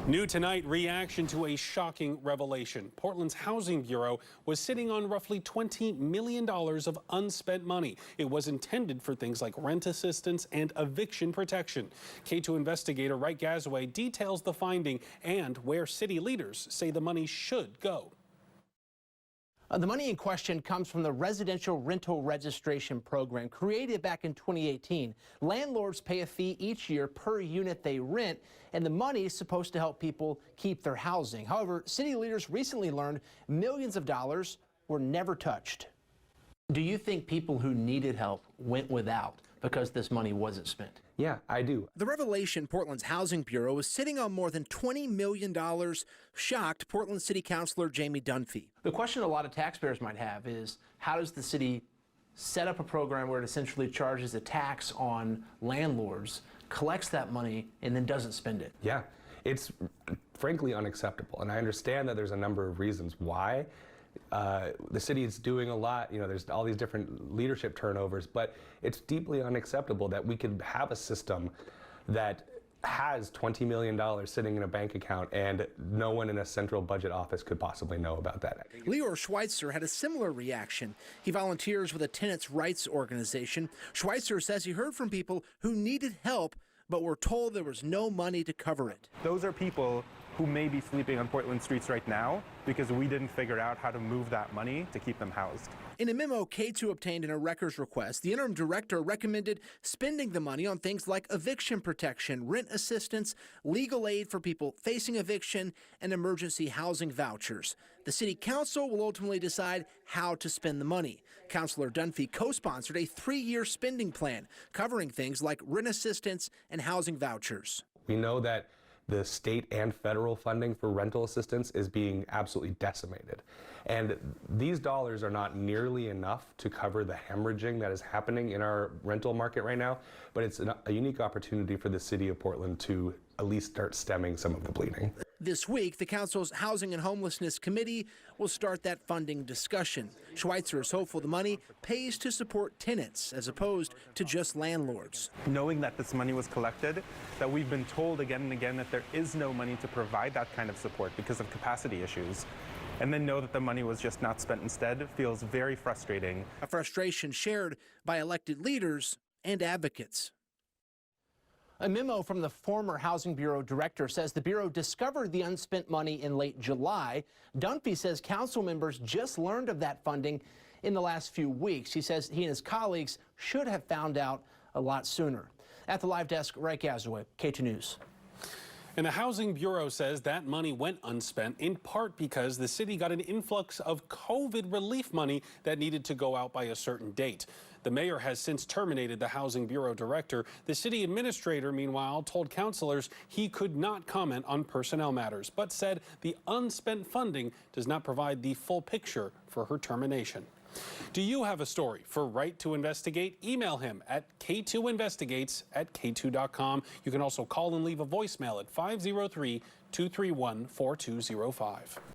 New tonight, reaction to a shocking revelation. Portland's Housing Bureau was sitting on roughly $20 million of unspent money. It was intended for things like rent assistance and eviction protection. Katu investigator Wright Gazaway details the finding and where city leaders say the money should go. The money in question comes from the Residential Rental Registration Program created back in 2018. Landlords pay a fee each year per unit they rent, and the money is supposed to help people keep their housing. However, city leaders recently learned millions of dollars were never touched. Do you think people who needed help went without because this money wasn't spent? Yeah, I do. The revelation Portland's Housing Bureau is sitting on more than $20 million shocked Portland City Councilor Jamie Dunphy. The question a lot of taxpayers might have is, how does the city set up a program where it essentially charges a tax on landlords, collects that money, and then doesn't spend it? Yeah, it's frankly unacceptable. And I understand that there's a number of reasons why. The city is doing a lot, there's all these different leadership turnovers, but it's deeply unacceptable that we could have a system that has $20 million sitting in a bank account and no one in a central budget office could possibly know about that. Leor Schweitzer had a similar reaction. He volunteers with a tenants' rights organization. Schweitzer says he heard from people who needed help but were told there was no money to cover it. Those are people who may be sleeping on Portland streets right now because we didn't figure out how to move that money to keep them housed. In a memo Katu obtained in a records request, the interim director recommended spending the money on things like eviction protection, rent assistance, legal aid for people facing eviction, and emergency housing vouchers. The city council will ultimately decide how to spend the money. Councilor Dunphy co-sponsored a 3-year spending plan covering things like rent assistance and housing vouchers. We know that the state and federal funding for rental assistance is being absolutely decimated. And these dollars are not nearly enough to cover the hemorrhaging that is happening in our rental market right now, but it's a unique opportunity for the city of Portland to at least start stemming some of the bleeding. This week, the council's Housing and Homelessness Committee will start that funding discussion. Schweitzer is hopeful the money pays to support tenants as opposed to just landlords. Knowing that this money was collected, that we've been told again and again that there is no money to provide that kind of support because of capacity issues, and then know that the money was just not spent instead feels very frustrating. A frustration shared by elected leaders and advocates. A memo from the former Housing Bureau director says the Bureau discovered the unspent money in late July. Dunphy says council members just learned of that funding in the last few weeks. He says he and his colleagues should have found out a lot sooner. At the live desk, Wright Gazaway, Katu News. And the Housing Bureau says that money went unspent in part because the city got an influx of COVID relief money that needed to go out by a certain date. The mayor has since terminated the Housing Bureau director. The city administrator, meanwhile, told councilors he could not comment on personnel matters, but said the unspent funding does not provide the full picture for her termination. Do you have a story for Right to Investigate? Email him at k2investigates@k2.com. You can also call and leave a voicemail at 503-231-4205.